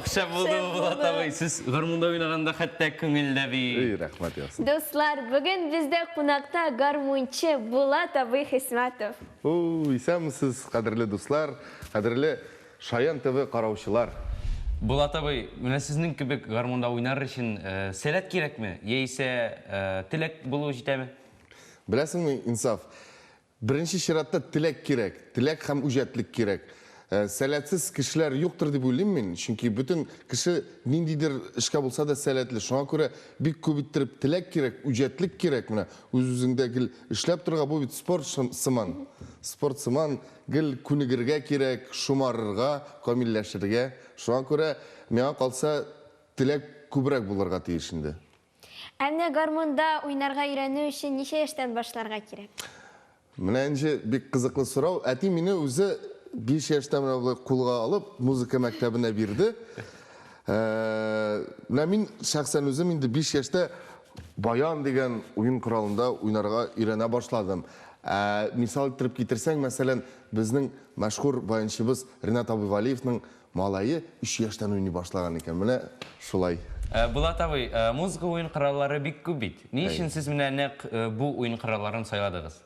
Шәп булды Булат абай. Сіз гармунда ойнағанда хәтта күңелдә бий. Рәхмәт ясың. Достар, бүгін бізде қонақта гармончы Булат абай Хисматов. Исәмсіз, қадірлі достар, қадірлі Шаян ТВ қараушылар. Булат абай, менә сезнең кебек гармунда уйнар өчен сәләт кирәкме? Яисә теләк булу җитәме? Біләсіңме, Инсаф, бірінші ширатта тілек керек, тілек һәм үҗәтлек керек. Сәләтсіз кешеләр юктыр дип уйлыйм мин, чөнки бүтән кеше ниндидер эшкә булса да сәләтле. Шуңа күрә бик күп иттереп теләк кирәк, үҗәтлек кирәк менә. Үз-үзеңдә гел эшләп торырга бу бит спорт сыман. Спорт сыман гел күнегергә кирәк, шумарырга, камилләшергә. Шуңа күрә миңа калса теләк күбрәк булырга тиеш инде. Әмне гармонда уйнарга өйрәнү өчен ничә яшьтән башларга кирәк? Менә инде бик кызыклы сорау. Әти мине үзе 5 яшьтә менә булай кулга алып, музыка мәктәбенә бирде. Менә мин шәхсән үзем инде 5 яшьтә баян дигән уен коралында уйнарга өйрәнә башладым. Мисал итеп китерсәң, мәсәлән, безнең мәшһүр баянчыбыз Ринат Абыйвалиевның малайы 3 яшьтән уйный башлаган икән. Менә шулай. Булат абай, музыка уен кораллары бик күп бит. Ни өчен сез менә нәкъ бу уен коралларын сайладыгыз?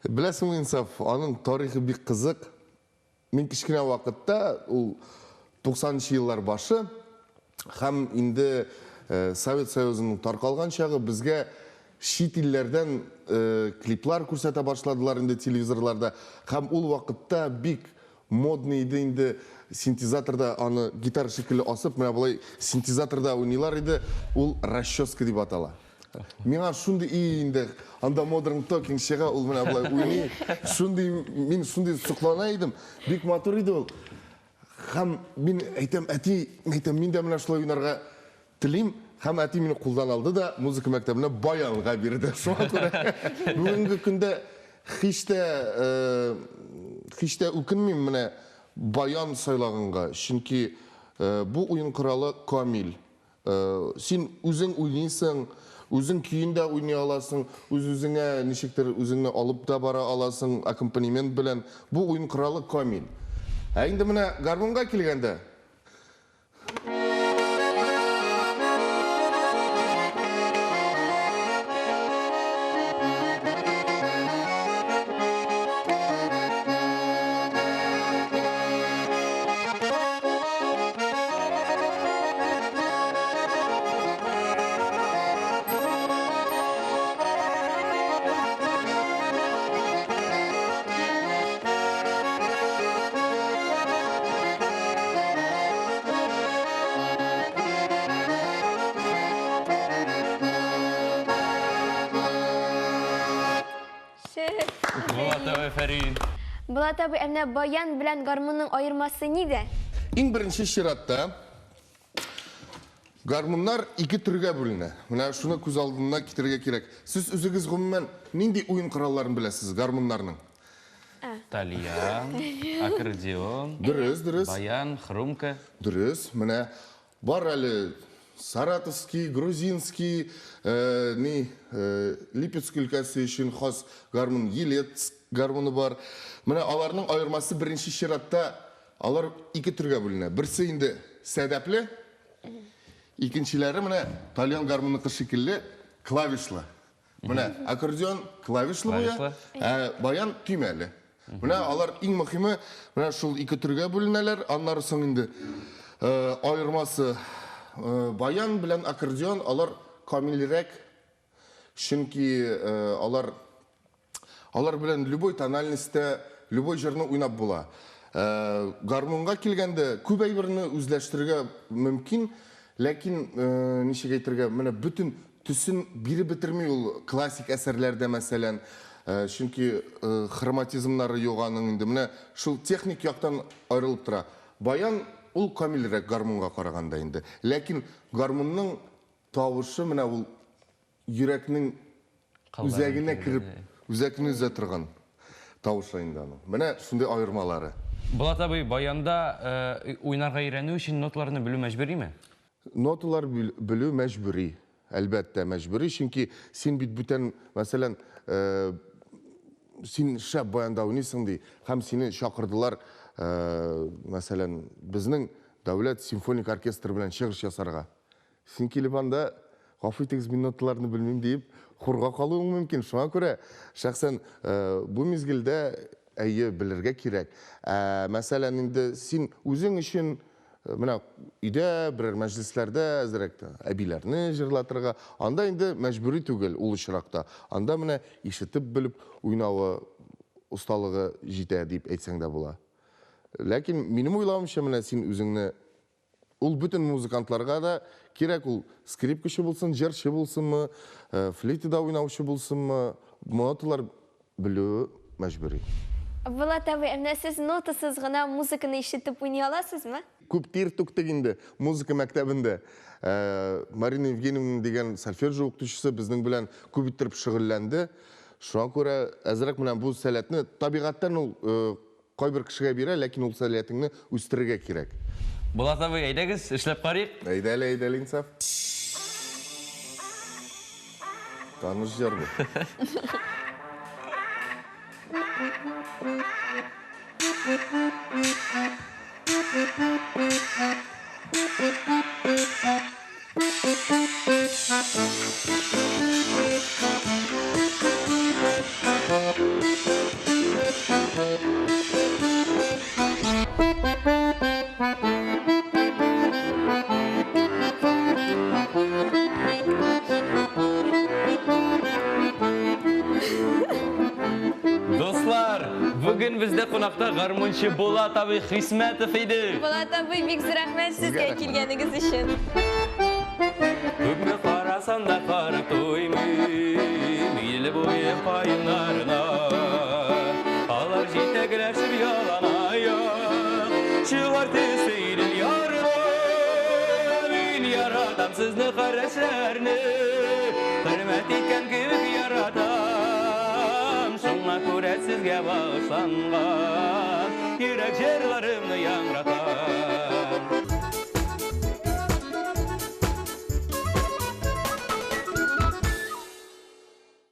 Беләсеңме, Инсаф, аның тарихы бик кызык. Мин кичкенә вакытта, ул 90-нчы еллар башы, һәм инде Совет Союзының таркалган чагы безгә чит илләрдән клиплар күрсәтә башладылар инде телевизорларда. Һәм ул вакытта бик модный иде инде синтезаторда аны гитара шикелле асып, менә булай синтезаторда уйныйлар иде, ул расческа дип атала. Миңа шундый инде, анда модерн токинг чыга, ул менә булай уйный. Мин шундый суклана идем, бик матур иде ул. Һәм мин әйтәм, әти, мин дә менә шулай уйнарга телим, һәм әти мине кулдан алды да музыка мәктәбенә баянга бирде. Шуңа күрә бүгенге көндә һич тә үкенмим менә баян сайлаганга, чөнки бу уен коралы камил. Син үзең уйныйсың, үзең көендә уйный аласың, үз-үзеңә ничектер үзеңне алып да бара аласың аккомпанемент белән. Бу уен коралы камил. Инде менә гармонга килгәндә, Булат абай, Фәрин. Булат абай, әмне баян белән гармонның айырмасы нидә? иң беренче чиратта гармоннар ике төргә бүленә. Менә шуны күз алдына китергә кирәк. Сез үзегез гомумән нинди уен коралларын беләсез гармоннарның? Тальян, аккордеон, Дөрес. баян, хрумка. Дөрес. Менә бар әле Саратовский, грузинский, Липецк өлкәсе өчен хас гармон, Елец гармоны бар. Менә аларның айырмасы беренче чиратта алар ике төргә бүленә. Берсе инде сәдәпле, икенчеләре менә тальян гармоны шикелле клавишлы. Менә аккордеон клавишлы буя, баян төймәле. Менә алар иң мөһиме, менә шул ике төргә бүленәләр, аннары соң инде айырмасы баян белән аккордеон алар камилрәк, чөнки алар белән любой тональностьтә, любой җырны уйнап була. Гармонга килгәндә күп әйберне үзләштерергә мөмкин, ләкин ничек әйтергә, менә бүтән төсен биреп бетерми ул классик әсәрләрдә мәсәлән, чөнки хроматизмнары юганың инде менә шул техник яктан аерылып тора. Баян ул камилрәк гармонга караганда инде. Ләкин гармонның тавышы менә ул йөрәкнең үзәгенә кирип, үзәкне үзә торган тавышы инде аның. Менә шундый аермалары. Булат абай, баянда уйнарга өйрәнү өчен ноталарны белү мәҗбүриме? Ноталар белү мәҗбүри. Әлбәттә мәҗбүри, чөнки син бит бүтән, мәсәлән, син шәп баянда уйныйсың ди, һәм сине чакырдылар, мәсәлән, безнең Дәулет симфоник оркестр белән чыгыш ясарга. Син килеп анда гафу итегез, мин ноталарны белмим дип хурга калуың мөмкин. Шуңа күрә шәхсән бу мизгелдә әйе белергә кирәк. Мәсәлән, инде син үзең өчен менә өйдә берәр мәҗлесләрдә әзрәк әбиләрне җырлатырга, анда инде мәҗбүри түгел ул очракта. Анда менә ишетеп белеп уйнавы усталыгы җитә дип әйтсәң дә була. Ләкин минем уйлавымча менә син үзеңне ул бөтен музыкантларга да кирәк, ул скрипкачы булсын, җырчы булсынмы, флейтада уйнаучы булсынмы, ноталар белү мәҗбүри. Булат абый, әмма сез нотасыз гына музыканы ишетеп уйный аласызмы? Күп тир түктек инде музыка мәктәбендә. Марина Евгеньевна дигән сольфеджио укытучысы безнең белән күп иттереп шөгыльләнде. Шуңа күрә әзрәк менә бу сәләтне табигатьтән ул кайбер кешегә бирә, ләкин ул сәләтеңне үстерергә кирәк. Булат абый, әйдәгез, эшләп карыйк. Әйдәле, Инсаф. Таныш җыр бу. Достар, бүген бездә кунакта гармончы Булат абый Хисмәтов иде. Булат абый, бик зур рәхмәт сезгә килгәнегез өчен. Күпме карасан да карап туймый, миле буе кайыннарына. Алар җитәкләшеп яланaya, чыгар тесейдел ярына. Мин яратам сезне карашларны, хөрмәт иткән кебек яратам. Шуңа күрә сезгә багышланган, йөрәк җырларымны яңратам.